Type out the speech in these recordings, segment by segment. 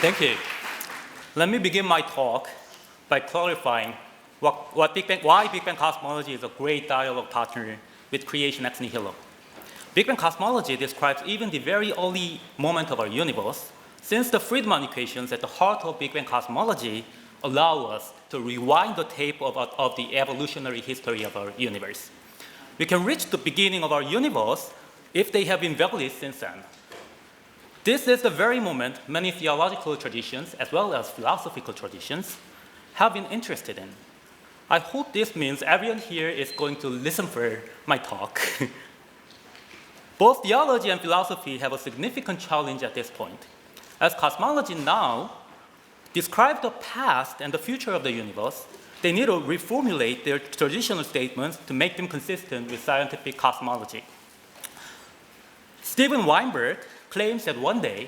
Thank you. Let me begin my talk by clarifying why Big Bang Cosmology is a great dialogue partner with Creation Ex Nihilo. Big Bang Cosmology describes even the very early moment of our universe, since the Friedman equations at the heart of Big Bang Cosmology allow us to rewind the tape of the evolutionary history of our universe. We can reach the beginning of our universe if they have been valid since then. This is the very moment many theological traditions, as well as philosophical traditions, have been interested in. I hope this means everyone here is going to listen for my talk. Both theology and philosophy have a significant challenge at this point, as cosmology now describe the past and the future of the universe. They need to reformulate their traditional statements to make them consistent with scientific cosmology. Steven Weinberg claims that one day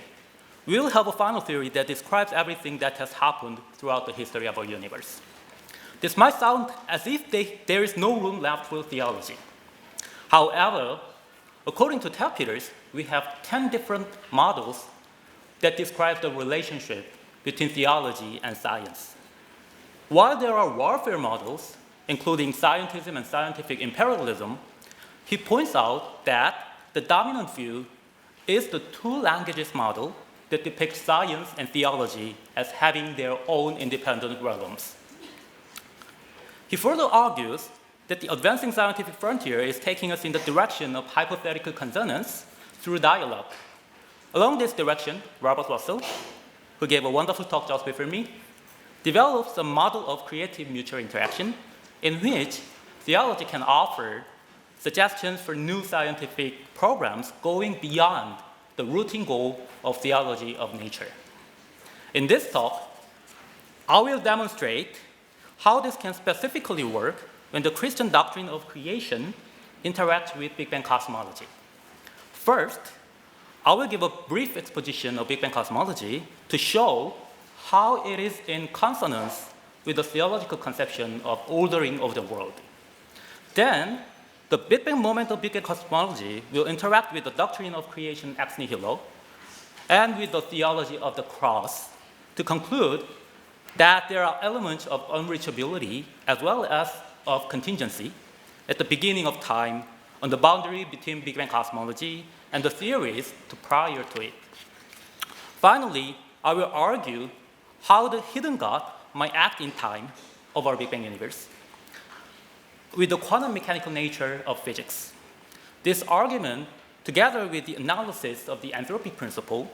we'll have a final theory that describes everything that has happened throughout the history of our universe. This might sound as if there is no room left for theology. However, according to Tel Peters, we have 10 different models that describe the relationship between theology and science. While there are warfare models, including scientism and scientific imperialism, he points out that the dominant view is the two languages model that depicts science and theology as having their own independent realms. He further argues that the advancing scientific frontier is taking us in the direction of hypothetical consonance through dialogue. Along this direction, Robert Russell, who gave a wonderful talk just before me, develops a model of creative mutual interaction in which theology can offer suggestions for new scientific programs going beyond the routine goal of theology of nature. In this talk, I will demonstrate how this can specifically work when the Christian doctrine of creation interacts with Big Bang cosmology. First, I will give a brief exposition of Big Bang cosmology to show how it is in consonance with the theological conception of ordering of the world. Then, the Big Bang moment of Big Bang cosmology will interact with the doctrine of creation ex nihilo and with the theology of the cross to conclude that there are elements of unreachability as well as of contingency at the beginning of time on the boundary between Big Bang cosmology and the theories prior to it. Finally, I will argue how the hidden God might act in time of our Big Bang universe with the quantum mechanical nature of physics. This argument, together with the analysis of the Anthropic Principle,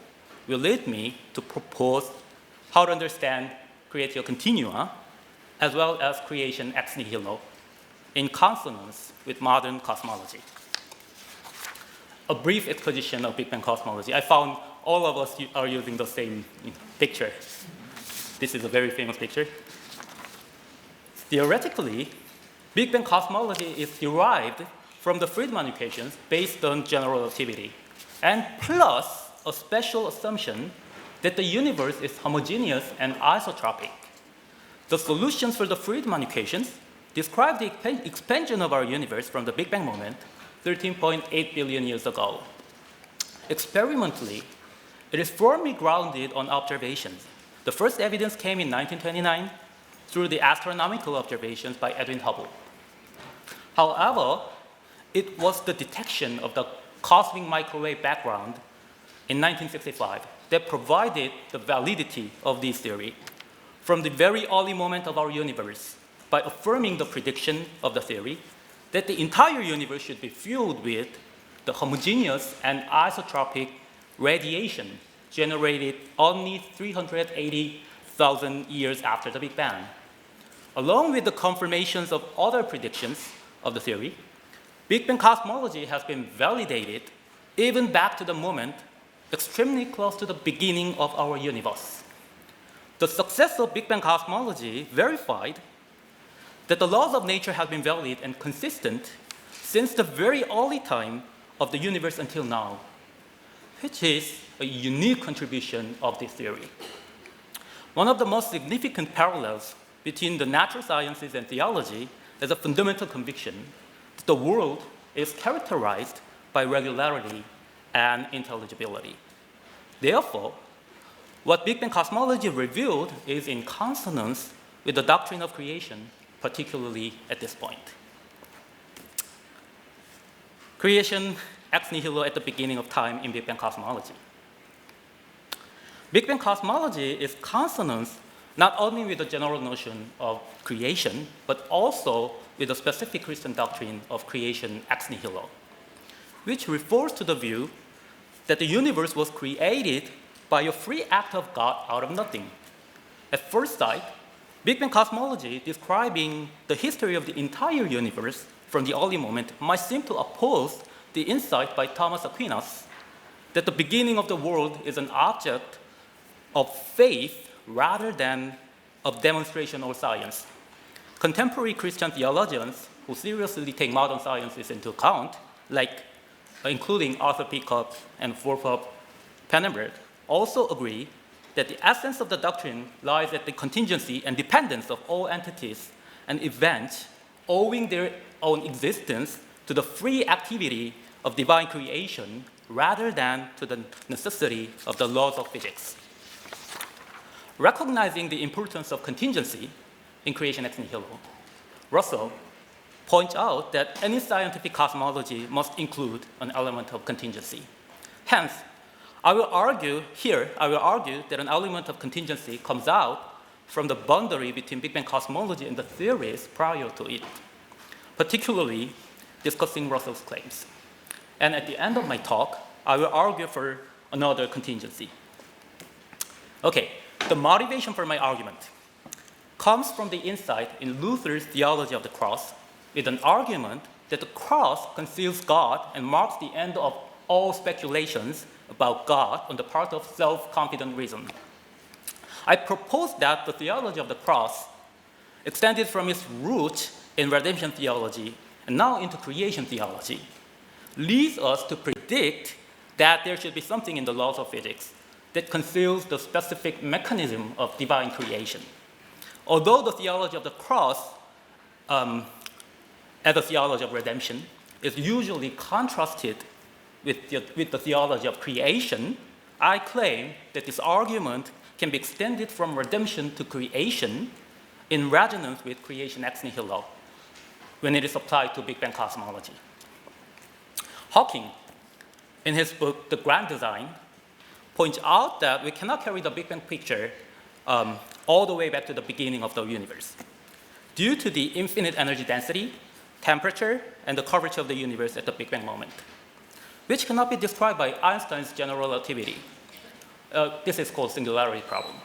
will lead me to propose how to understand Creatio continua, as well as creation ex nihilo, in consonance with modern cosmology. A brief exposition of Big Bang cosmology. I found all of us are using the same picture. This is a very famous picture. Theoretically, Big Bang cosmology is derived from the Friedman equations based on general relativity, and plus a special assumption that the universe is homogeneous and isotropic. The solutions for the Friedman equations describe the expansion of our universe from the Big Bang moment 13.8 billion years ago. Experimentally, it is firmly grounded on observations. The first evidence came in 1929 through the astronomical observations by Edwin Hubble. However, it was the detection of the cosmic microwave background in 1965 that provided the validity of this theory from the very early moment of our universe by affirming the prediction of the theory that the entire universe should be filled with the homogeneous and isotropic radiation generated only 380,000 years after the Big Bang. Along with the confirmations of other predictions of the theory, Big Bang cosmology has been validated even back to the moment extremely close to the beginning of our universe. The success of Big Bang cosmology verified that the laws of nature have been valid and consistent since the very early time of the universe until now, which is a unique contribution of this theory. One of the most significant parallels between the natural sciences and theology is a fundamental conviction that the world is characterized by regularity and intelligibility. Therefore, What Big Bang cosmology revealed is in consonance with the doctrine of creation, particularly at this point. Creation ex nihilo at the beginning of time in Big Bang cosmology. Big Bang cosmology is consonant not only with the general notion of creation, but also with the specific Christian doctrine of creation ex nihilo, which refers to the view that the universe was created by a free act of God out of nothing. At first sight, Big Bang cosmology describing the history of the entire universe from the early moment might seem to oppose the insight by Thomas Aquinas that the beginning of the world is an object of faith rather than of demonstration or science. Contemporary Christian theologians who seriously take modern sciences into account, like including Arthur P. Cobb and Wolfgang Pannenberg, also agree that the essence of the doctrine lies at the contingency and dependence of all entities and events owing their own existence to the free activity of divine creation rather than to the necessity of the laws of physics. Recognizing the importance of contingency in creation ex nihilo, Russell points out that any scientific cosmology must include an element of contingency. Hence, I will argue that an element of contingency comes out from the boundary between Big Bang cosmology and the theories prior to it, particularly discussing Russell's claims. And at the end of my talk, I will argue for another contingency. Okay, the motivation for my argument comes from the insight in Luther's theology of the cross, with an argument that the cross conceals God and marks the end of all speculations about God on the part of self-confident reason. I propose that the theology of the cross, extended from its roots in redemption theology and now into creation theology, leads us to predict that there should be something in the laws of physics that conceals the specific mechanism of divine creation. Although the theology of the cross, as a theology of redemption, is usually contrasted with the theology of creation, I claim that this argument can be extended from redemption to creation in resonance with creation ex nihilo when it is applied to Big Bang cosmology. Hawking, in his book, The Grand Design, points out that we cannot carry the Big Bang picture all the way back to the beginning of the universe, due to the infinite energy density, temperature, and the curvature of the universe at the Big Bang moment, which cannot be described by Einstein's general relativity. This is called singularity problem.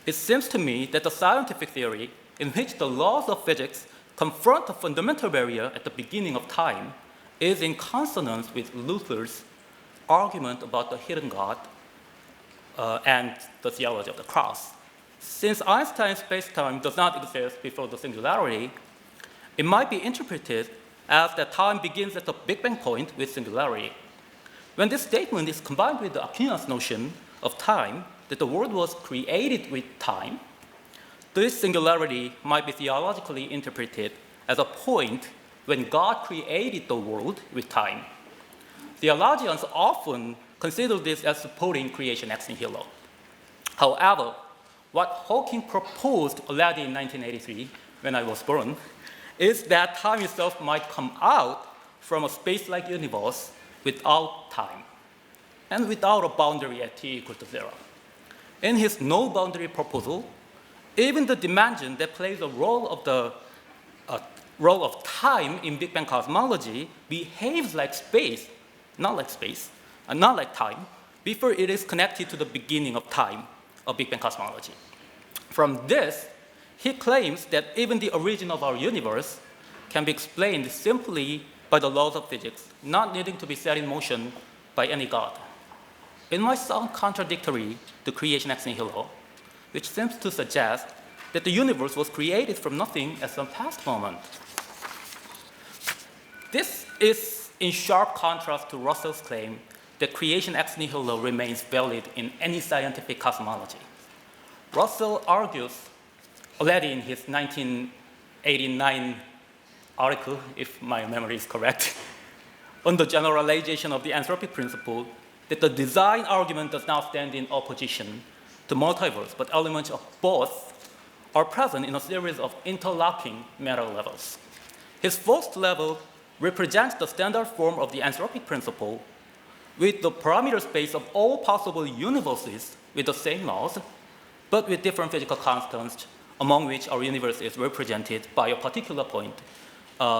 It seems to me that the scientific theory in which the laws of physics confront a fundamental barrier at the beginning of time is in consonance with Luther's argument about the hidden God and the theology of the cross. Since Einstein's space-time does not exist before the singularity, it might be interpreted as that time begins at the Big Bang point with singularity. When this statement is combined with the Aquinas notion of time, that the world was created with time, this singularity might be theologically interpreted as a point when God created the world with time. Theologians often consider this as supporting creation ex nihilo. However, what Hawking proposed already in 1983, when I was born, is that time itself might come out from a space-like universe without time and without a boundary at t equal to 0. In his no-boundary proposal, even the dimension that plays a role of time in Big Bang cosmology behaves like space, not like time, before it is connected to the beginning of time of Big Bang cosmology. From this, he claims that even the origin of our universe can be explained simply by the laws of physics, not needing to be set in motion by any God. It might sound contradictory to creation ex nihilo, which seems to suggest that the universe was created from nothing at some past moment. This is in sharp contrast to Russell's claim that creation ex nihilo remains valid in any scientific cosmology. Russell argues already in his 1989 article, if my memory is correct, on the generalization of the Anthropic Principle, that the design argument does not stand in opposition to multiverse, but elements of both are present in a series of interlocking matter levels. His first level represents the standard form of the Anthropic Principle with the parameter space of all possible universes with the same laws, but with different physical constants, among which our universe is represented by a particular point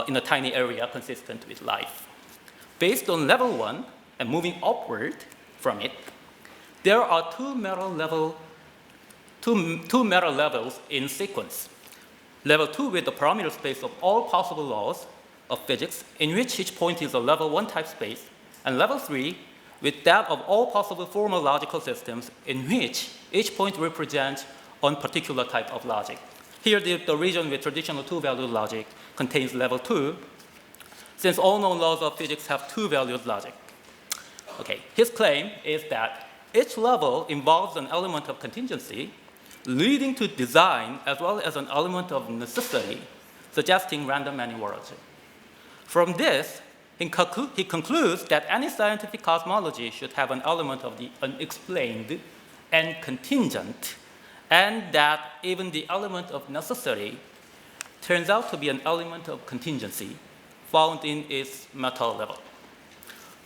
in a tiny area consistent with life. Based on level 1 and moving upward from it, there are two matter levels in sequence. Level 2 with the parameter space of all possible laws of physics, in which each point is a level 1 type space, and level 3 with that of all possible formal logical systems, in which each point represents one particular type of logic. Here, the region with traditional two-valued logic contains level 2, since all known laws of physics have two-valued logic. Okay, his claim is that each level involves an element of contingency, leading to design as well as an element of necessity, suggesting random many worlds. From this, he concludes that any scientific cosmology should have an element of the unexplained and contingent, and that even the element of necessity turns out to be an element of contingency found in its meta level.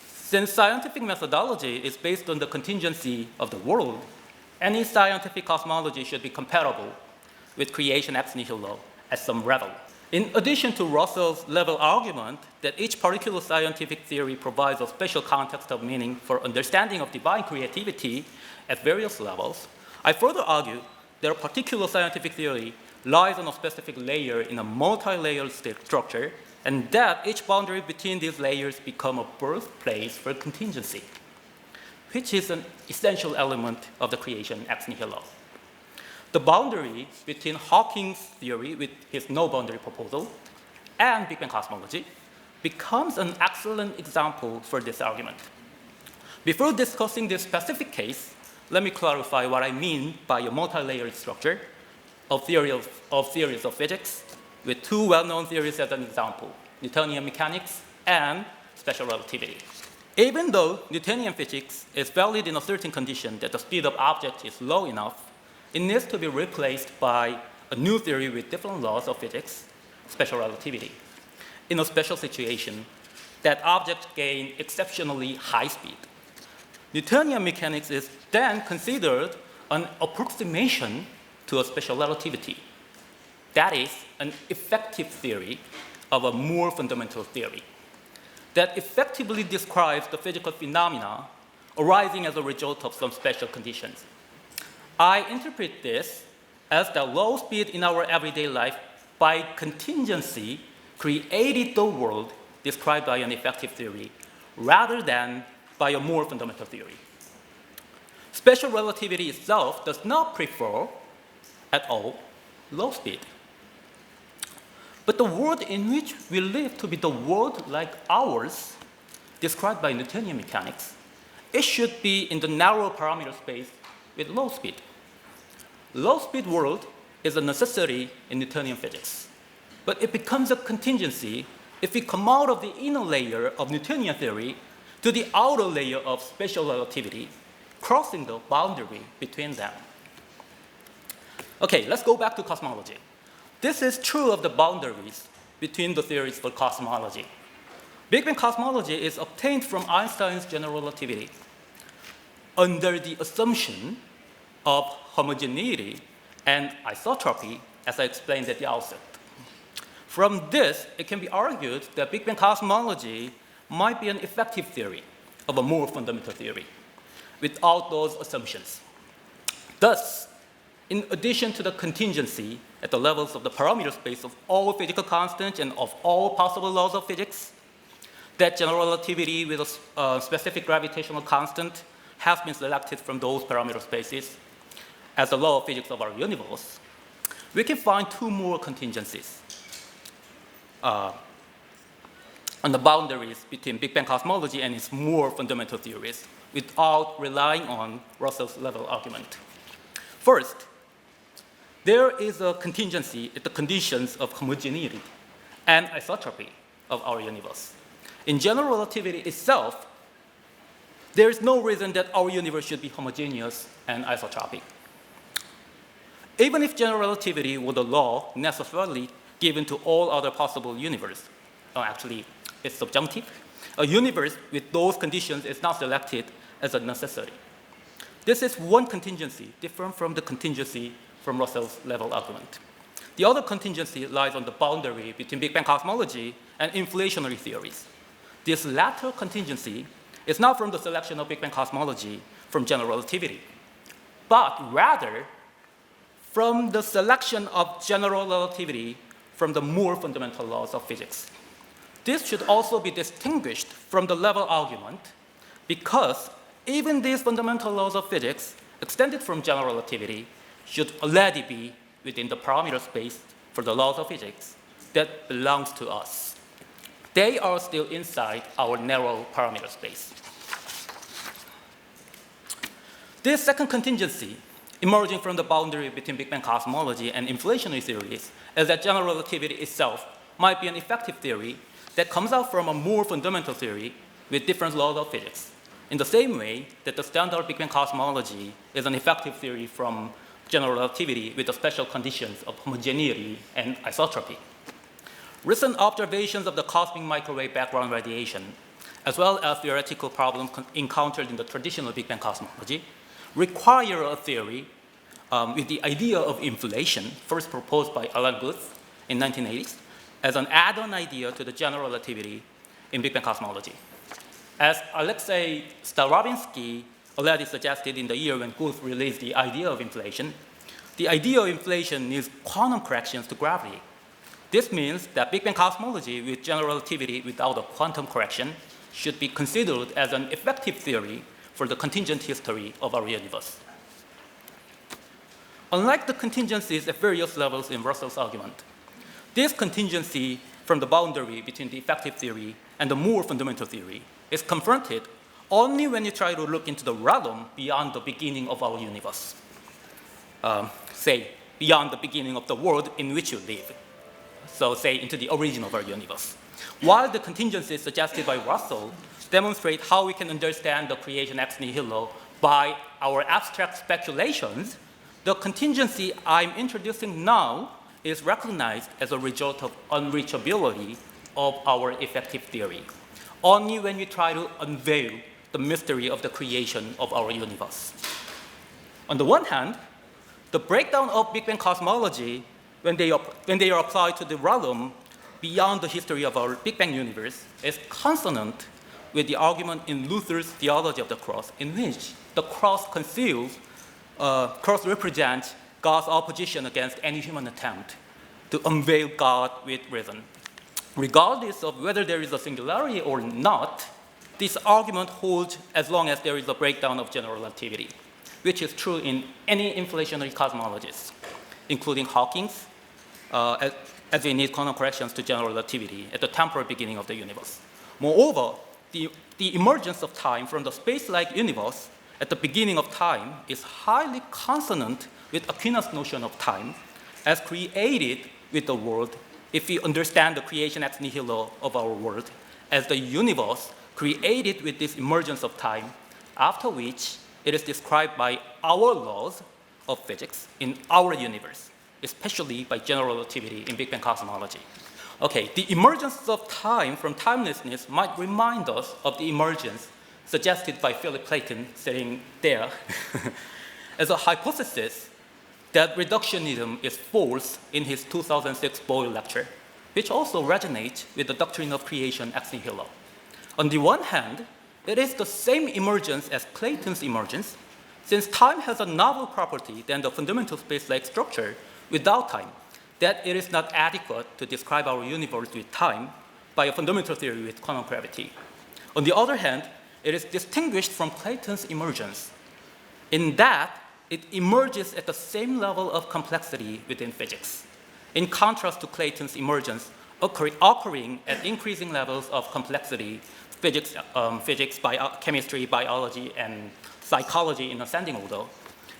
Since scientific methodology is based on the contingency of the world, any scientific cosmology should be compatible with Creation Ex Nihilo at some level. In addition to Russell's level argument that each particular scientific theory provides a special context of meaning for understanding of divine creativity at various levels, I further argue that a particular scientific theory lies on a specific layer in a multi-layered structure, and that each boundary between these layers become a birthplace for contingency, which is an essential element of the Creation Ex Nihilo. The boundary between Hawking's theory with his no-boundary proposal and Big Bang cosmology becomes an excellent example for this argument. Before discussing this specific case, let me clarify what I mean by a multi-layered structure of theories of physics with two well-known theories as an example, Newtonian mechanics and special relativity. Even though Newtonian physics is valid in a certain condition that the speed of objects is low enough, it needs to be replaced by a new theory with different laws of physics, special relativity. In a special situation, that objects gain exceptionally high speed. Newtonian mechanics is then considered an approximation to a special relativity. That is, an effective theory of a more fundamental theory that effectively describes the physical phenomena arising as a result of some special conditions. I interpret this as the low speed in our everyday life by contingency created the world described by an effective theory rather than by a more fundamental theory. Special relativity itself does not prefer at all low speed. But the world in which we live to be the world like ours, described by Newtonian mechanics, it should be in the narrow parameter space with low speed. Low speed world is a necessity in Newtonian physics, but it becomes a contingency if we come out of the inner layer of Newtonian theory to the outer layer of special relativity, crossing the boundary between them. Okay, let's go back to cosmology. This is true of the boundaries between the theories for cosmology. Big Bang cosmology is obtained from Einstein's general relativity under the assumption of homogeneity and isotropy, as I explained at the outset. From this, it can be argued that Big Bang cosmology might be an effective theory of a more fundamental theory without those assumptions. Thus, in addition to the contingency at the levels of the parameter space of all physical constants and of all possible laws of physics, that general relativity with a specific gravitational constant has been selected from those parameter spaces as the law of physics of our universe, we can find two more contingencies on the boundaries between Big Bang cosmology and its more fundamental theories without relying on Russell's level argument. First, there is a contingency at the conditions of homogeneity and isotropy of our universe. In general relativity itself, there is no reason that our universe should be homogeneous and isotropic. Even if general relativity were the law necessarily given to all other possible universes, actually it's subjunctive, a universe with those conditions is not selected as a necessity. This is one contingency different from the contingency from Russell's level argument. The other contingency lies on the boundary between Big Bang cosmology and inflationary theories. This latter contingency is not from the selection of Big Bang cosmology from general relativity, but rather from the selection of general relativity from the more fundamental laws of physics. This should also be distinguished from the level argument because even these fundamental laws of physics, extended from general relativity, should already be within the parameter space for the laws of physics that belongs to us. They are still inside our narrow parameter space. This second contingency, emerging from the boundary between Big Bang cosmology and inflationary theories, is that general relativity itself might be an effective theory that comes out from a more fundamental theory with different laws of physics, in the same way that the standard Big Bang cosmology is an effective theory from general relativity with the special conditions of homogeneity and isotropy. Recent observations of the cosmic microwave background radiation, as well as theoretical problems encountered in the traditional Big Bang cosmology, require a theory with the idea of inflation, first proposed by Alan Guth in 1980s, as an add-on idea to the general relativity in Big Bang cosmology. As Alexei Starobinsky already suggested in the year when Guth released the idea of inflation, the idea of inflation needs quantum corrections to gravity. This means that Big Bang cosmology with general relativity without a quantum correction should be considered as an effective theory for the contingent history of our universe. Unlike the contingencies at various levels in Russell's argument, this contingency from the boundary between the effective theory and the more fundamental theory is confronted only when you try to look into the realm beyond the beginning of our universe. Say, beyond the beginning of the world in which you live. So say, into the origin of our universe. While the contingencies suggested by Russell demonstrate how we can understand the creation ex nihilo by our abstract speculations, the contingency I'm introducing now is recognized as a result of unreachability of our effective theory, only when we try to unveil the mystery of the creation of our universe. On the one hand, the breakdown of Big Bang cosmology, when they are applied to the realm beyond the history of our Big Bang universe, is consonant with the argument in Luther's Theology of the Cross, in which the cross represents God's opposition against any human attempt to unveil God with reason. Regardless of whether there is a singularity or not, this argument holds as long as there is a breakdown of general relativity, which is true in any inflationary cosmologies, including Hawking's, as we need quantum corrections to general relativity at the temporal beginning of the universe. Moreover, the emergence of time from the space-like universe at the beginning of time is highly consonant with Aquinas' notion of time as created with the world if we understand the creation ex nihilo of our world as the universe created with this emergence of time, after which it is described by our laws of physics in our universe, especially by general relativity in Big Bang cosmology. Okay, the emergence of time from timelessness might remind us of the emergence suggested by Philip Clayton, sitting there, as a hypothesis that reductionism is false in his 2006 Boyle lecture, which also resonates with the doctrine of creation ex nihilo. On the one hand, it is the same emergence as Clayton's emergence, since time has a novel property than the fundamental space-like structure without time, that it is not adequate to describe our universe with time by a fundamental theory with quantum gravity. On the other hand, it is distinguished from Clayton's emergence in that it emerges at the same level of complexity within physics, in contrast to Clayton's emergence occurring at increasing levels of complexity, physics, chemistry, biology, and psychology in ascending order,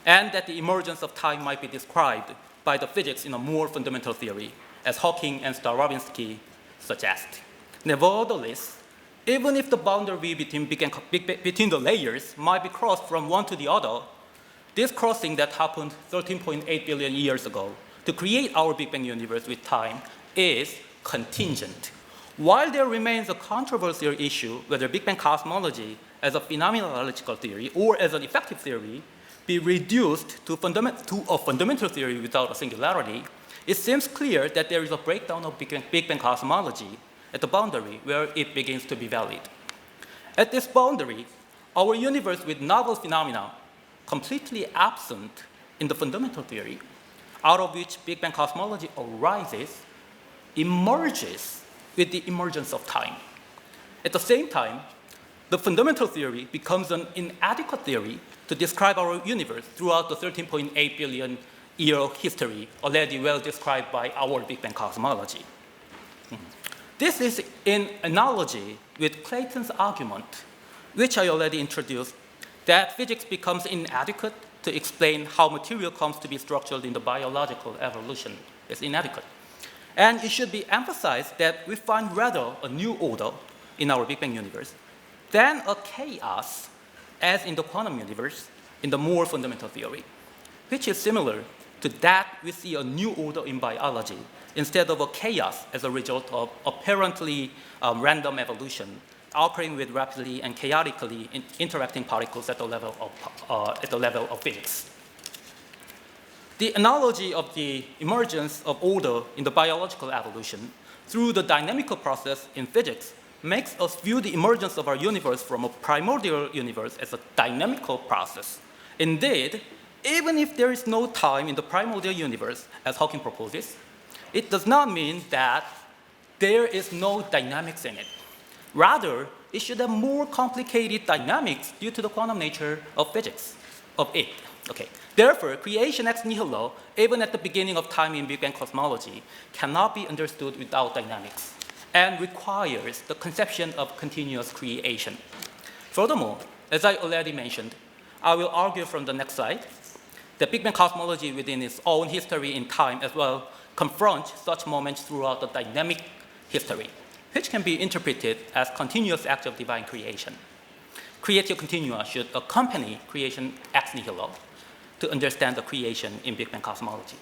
and that the emergence of time might be described by the physics in a more fundamental theory, as Hawking and Starobinsky suggest. Nevertheless, even if the boundary between the layers might be crossed from one to the other, this crossing that happened 13.8 billion years ago to create our Big Bang universe with time is contingent. While there remains a controversial issue whether Big Bang cosmology as a phenomenological theory or as an effective theory be reduced to a fundamental theory without a singularity, it seems clear that there is a breakdown of Big Bang cosmology at the boundary where it begins to be valid. At this boundary, our universe with novel phenomena completely absent in the fundamental theory, out of which Big Bang cosmology arises, emerges with the emergence of time. At the same time, the fundamental theory becomes an inadequate theory to describe our universe throughout the 13.8 billion year history already well described by our Big Bang cosmology. This is in analogy with Clayton's argument, which I already introduced, that physics becomes inadequate to explain how material comes to be structured in the biological evolution. It's inadequate. And it should be emphasized that we find rather a new order in our Big Bang universe than a chaos, as in the quantum universe, in the more fundamental theory, which is similar to that we see a new order in biology instead of a chaos as a result of apparently random evolution operating with rapidly and chaotically interacting particles at the level of physics. The analogy of the emergence of order in the biological evolution through the dynamical process in physics makes us view the emergence of our universe from a primordial universe as a dynamical process. Indeed, even if there is no time in the primordial universe, as Hawking proposes, it does not mean that there is no dynamics in it. Rather, it should have more complicated dynamics due to the quantum nature of physics, of it. Okay. Therefore, creation ex nihilo, even at the beginning of time in Big Bang cosmology, cannot be understood without dynamics and requires the conception of continuous creation. Furthermore, as I already mentioned, I will argue from the next slide that Big Bang cosmology within its own history in time as well confronts such moments throughout the dynamic history, which can be interpreted as continuous acts of divine creation. Creatio continua should accompany creation ex nihilo to understand the creation in Big Bang cosmology.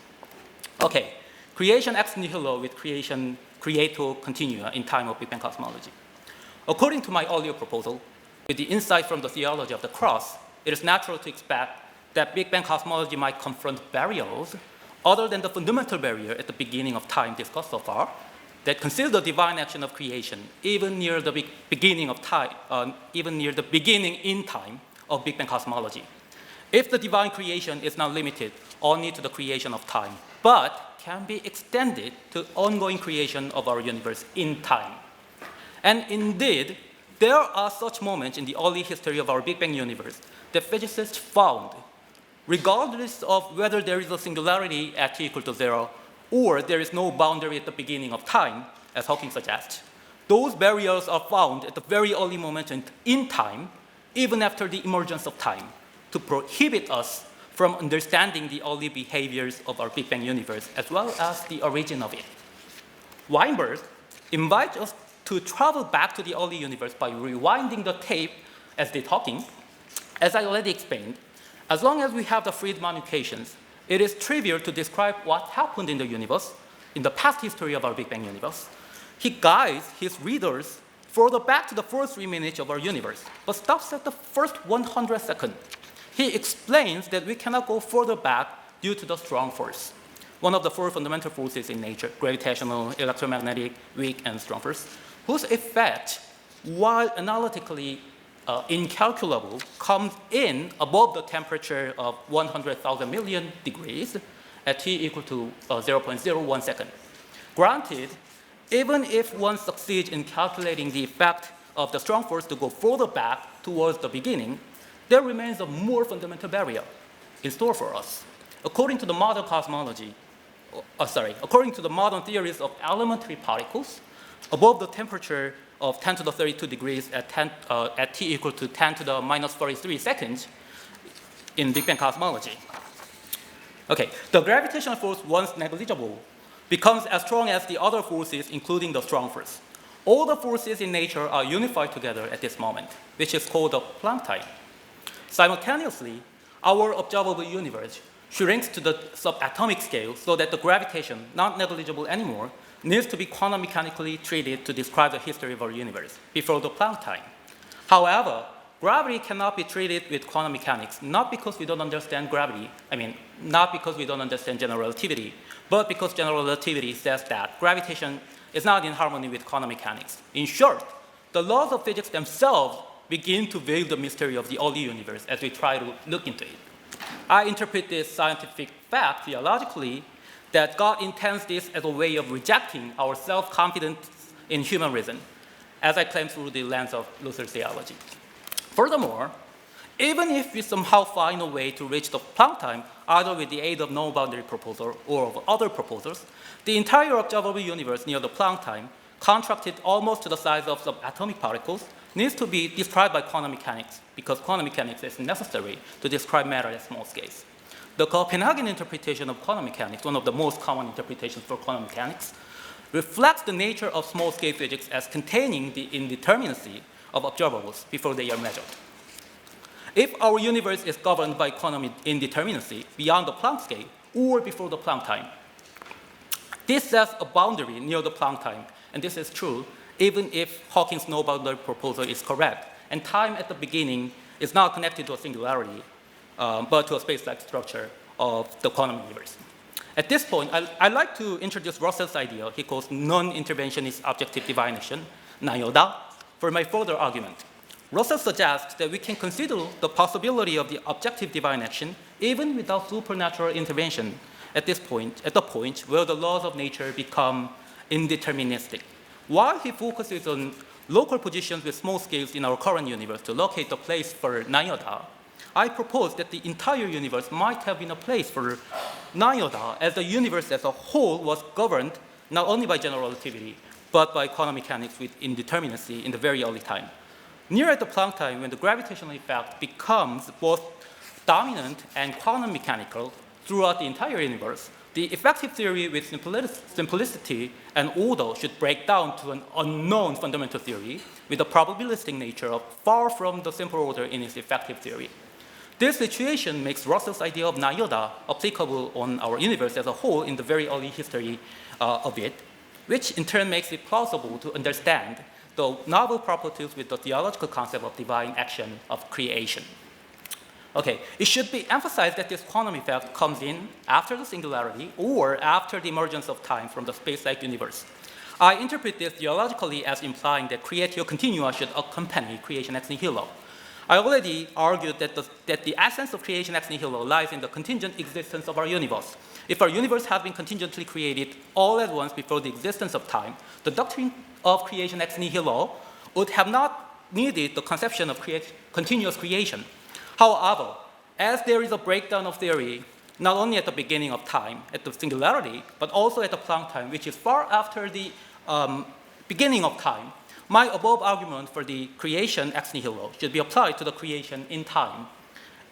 Okay, creation ex nihilo with Creatio continua in time of Big Bang cosmology. According to my earlier proposal, with the insight from the theology of the cross, it is natural to expect that Big Bang cosmology might confront barriers other than the fundamental barrier at the beginning of time discussed so far, that consider the divine action of creation even near the beginning of time, even near the beginning in time of Big Bang cosmology. If the divine creation is not limited only to the creation of time, but can be extended to ongoing creation of our universe in time. And indeed, there are such moments in the early history of our Big Bang universe that physicists found, regardless of whether there is a singularity at t equal to 0 or there is no boundary at the beginning of time, as Hawking suggests. Those barriers are found at the very early moment in time, even after the emergence of time, to prohibit us from understanding the early behaviors of our Big Bang universe, as well as the origin of it. Weinberg invites us to travel back to the early universe by rewinding the tape as they're talking. As I already explained, as long as we have the Friedman equations, it is trivial to describe what happened in the universe, in the past history of our Big Bang universe. He guides his readers further back to the first 3 minutes of our universe, but stops at the first 100 seconds. He explains that we cannot go further back due to the strong force, one of the 4 fundamental forces in nature, gravitational, electromagnetic, weak, and strong force, whose effect, while analytically incalculable, comes in above the temperature of 100,000 million degrees at t equal to 0.01 second. Granted, even if one succeeds in calculating the effect of the strong force to go further back towards the beginning, there remains a more fundamental barrier in store for us. According to the modern cosmology, according to the modern theories of elementary particles, above the temperature of 10 to the 32 degrees at t equal to 10 to the minus 43 seconds in Big Bang cosmology. Okay, the gravitational force, once negligible, becomes as strong as the other forces, including the strong force. All the forces in nature are unified together at this moment, which is called the Planck time. Simultaneously, our observable universe shrinks to the subatomic scale so that the gravitation, not negligible anymore, needs to be quantum mechanically treated to describe the history of our universe before the Planck time. However, gravity cannot be treated with quantum mechanics, not because we don't understand gravity, not because we don't understand general relativity, but because general relativity says that gravitation is not in harmony with quantum mechanics. In short, the laws of physics themselves begin to veil the mystery of the early universe as we try to look into it. I interpret this scientific fact theologically that God intends this as a way of rejecting our self-confidence in human reason, as I claim through the lens of Luther's theology. Furthermore, even if we somehow find a way to reach the Planck time, either with the aid of no boundary proposal or of other proposals, the entire observable universe near the Planck time, contracted almost to the size of subatomic particles, needs to be described by quantum mechanics, because quantum mechanics is necessary to describe matter at small scales. The Copenhagen interpretation of quantum mechanics, one of the most common interpretations for quantum mechanics, reflects the nature of small-scale physics as containing the indeterminacy of observables before they are measured. If our universe is governed by quantum indeterminacy beyond the Planck scale or before the Planck time, this sets a boundary near the Planck time, and this is true even if Hawking's no-boundary proposal is correct, and time at the beginning is not connected to a singularity, but to a space-like structure of the quantum universe. At this point, I'd like to introduce Russell's idea he calls non-interventionist objective divine action, NIODA, for my further argument. Russell suggests that we can consider the possibility of the objective divine action even without supernatural intervention at the point where the laws of nature become indeterministic. While he focuses on local positions with small scales in our current universe to locate the place for NIODA, I propose that the entire universe might have been a place for NIODA as the universe as a whole was governed not only by general relativity, but by quantum mechanics with indeterminacy in the very early time. Near at the Planck time, when the gravitational effect becomes both dominant and quantum mechanical throughout the entire universe, the effective theory with simplicity and order should break down to an unknown fundamental theory with a probabilistic nature far from the simple order in its effective theory. This situation makes Russell's idea of NIODA applicable on our universe as a whole in the very early history of it, which in turn makes it plausible to understand the novel properties with the theological concept of divine action of creation. Okay, it should be emphasized that this quantum effect comes in after the singularity or after the emergence of time from the space-like universe. I interpret this theologically as implying that Creatio continua should accompany Creation Ex Nihilo. I already argued that the essence of Creation Ex Nihilo lies in the contingent existence of our universe. If our universe has been contingently created all at once before the existence of time, the doctrine of Creation Ex Nihilo would have not needed the conception of continuous creation. However, as there is a breakdown of theory, not only at the beginning of time, at the singularity, but also at the Planck time, which is far after the beginning of time, my above argument for the creation ex nihilo should be applied to the creation in time.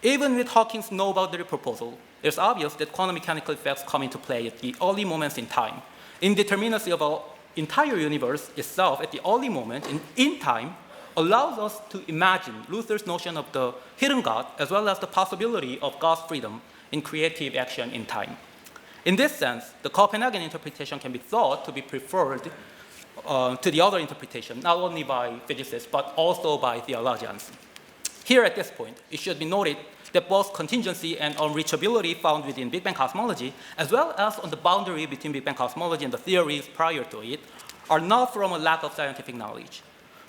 Even with Hawking's no-boundary proposal, it's obvious that quantum mechanical effects come into play at the early moments in time. Indeterminacy of our entire universe itself at the early moment in time allows us to imagine Luther's notion of the hidden God as well as the possibility of God's freedom in creative action in time. In this sense, the Copenhagen interpretation can be thought to be preferred to the other interpretation, not only by physicists, but also by theologians. Here at this point, it should be noted that both contingency and unreachability found within Big Bang cosmology, as well as on the boundary between Big Bang cosmology and the theories prior to it, are not from a lack of scientific knowledge.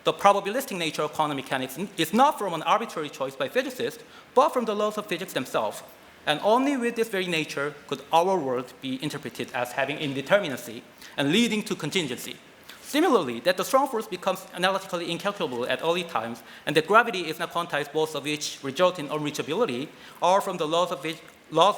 The probabilistic nature of quantum mechanics is not from an arbitrary choice by physicists, but from the laws of physics themselves. And only with this very nature could our world be interpreted as having indeterminacy and leading to contingency. Similarly, that the strong force becomes analytically incalculable at early times, and that gravity is not quantized, both of which result in unreachability, are from the laws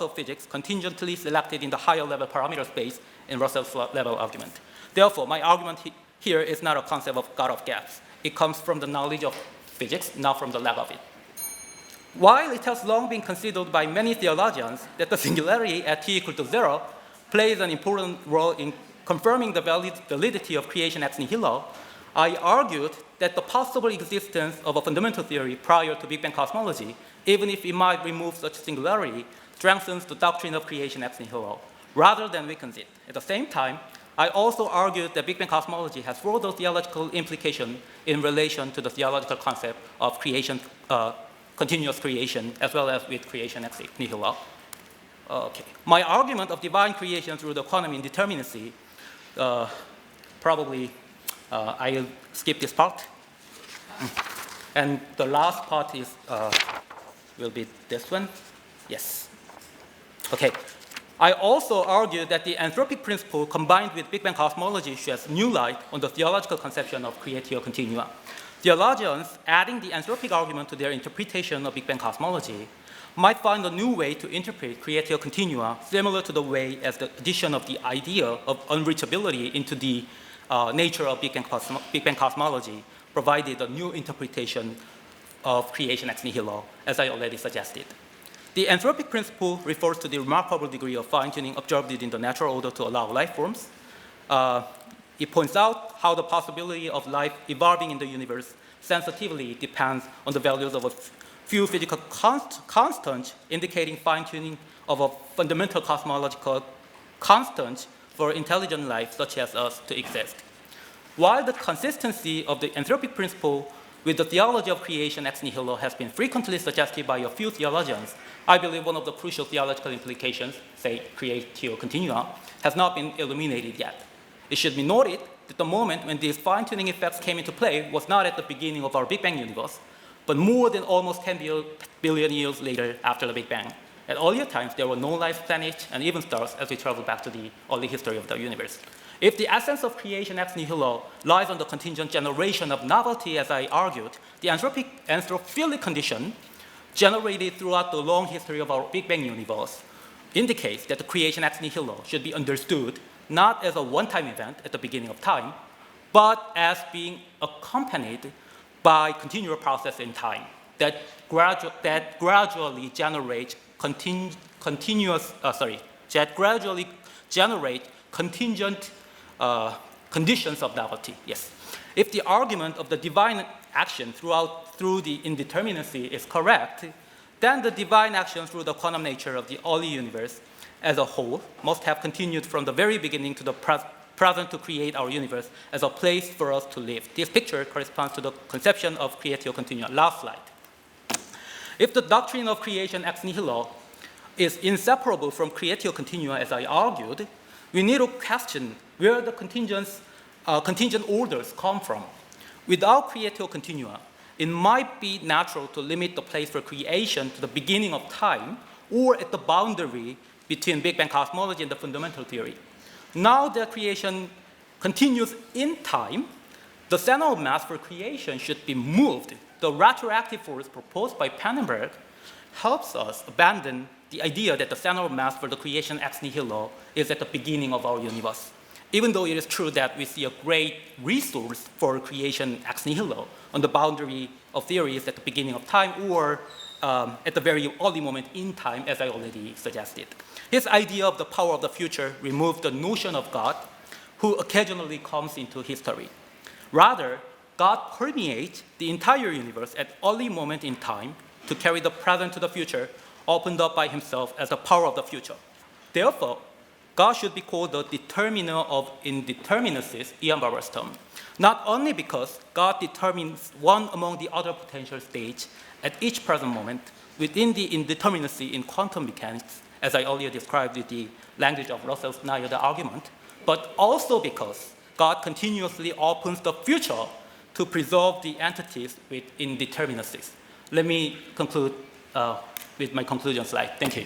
of physics contingently selected in the higher level parameter space in Russell's level argument. Therefore, my argument here is not a concept of God of gaps. It comes from the knowledge of physics, not from the lack of it. While it has long been considered by many theologians that the singularity at t equal to 0 plays an important role in confirming the validity of creation ex nihilo, I argued that the possible existence of a fundamental theory prior to Big Bang cosmology even if it might remove such singularity, strengthens the doctrine of creation ex nihilo, rather than weakens it. At the same time, I also argued that Big Bang cosmology has further theological implication in relation to the theological concept of creation, continuous creation, as well as with creation ex nihilo. Okay. My argument of divine creation through the quantum indeterminacy, probably I'll skip this part. And the last part is, will be this one. Yes. Okay. I also argue that the Anthropic Principle combined with Big Bang cosmology sheds new light on the theological conception of Creatio continua. Theologians, adding the Anthropic argument to their interpretation of Big Bang cosmology, might find a new way to interpret Creatio continua, similar to the way as the addition of the idea of unreachability into the nature of Big Bang cosmology provided a new interpretation of creation ex nihilo, as I already suggested. The Anthropic Principle refers to the remarkable degree of fine-tuning observed in the natural order to allow life forms. It points out how the possibility of life evolving in the universe sensitively depends on the values of a few physical constants, indicating fine-tuning of a fundamental cosmological constant for intelligent life such as us to exist. While the consistency of the Anthropic Principle with the theology of creation ex nihilo has been frequently suggested by a few theologians, I believe one of the crucial theological implications, say creatio continua, has not been illuminated yet. It should be noted that the moment when these fine-tuning effects came into play was not at the beginning of our Big Bang universe, but more than almost 10 billion years later after the Big Bang. At earlier times, there were no life planets and even stars as we travel back to the early history of the universe. If the essence of creation ex nihilo lies on the contingent generation of novelty, as I argued, the anthrophilic condition generated throughout the long history of our Big Bang universe indicates that the creation ex nihilo should be understood not as a one-time event at the beginning of time, but as being accompanied by continual process in time that gradually generate contingent conditions of novelty. Yes. If the argument of the divine action through the indeterminacy is correct, then the divine action through the quantum nature of the early universe as a whole must have continued from the very beginning to the present to create our universe as a place for us to live. This picture corresponds to the conception of creatio continua. Last slide. If the doctrine of creation ex nihilo is inseparable from creatio continua, as I argued, we need to question where the contingent orders come from. Without creatio continua, it might be natural to limit the place for creation to the beginning of time or at the boundary between Big Bang cosmology and the fundamental theory. Now that creation continues in time, the center of mass for creation should be moved. The retroactive force proposed by Pannenberg helps us abandon the idea that the center of mass for the creation ex nihilo is at the beginning of our universe. Even though it is true that we see a great resource for creation ex nihilo on the boundary of theories at the beginning of time or at the very early moment in time, as I already suggested. His idea of the power of the future removed the notion of God, who occasionally comes into history. Rather, God permeates the entire universe at early moment in time to carry the present to the future, opened up by himself as the power of the future. Therefore, God should be called the determiner of indeterminacies, Ian Barber's term, not only because God determines one among the other potential states at each present moment within the indeterminacy in quantum mechanics, as I earlier described with the language of Russell's Nyada argument, but also because God continuously opens the future to preserve the entities with indeterminacies. Let me conclude with my conclusion slide. Thank you.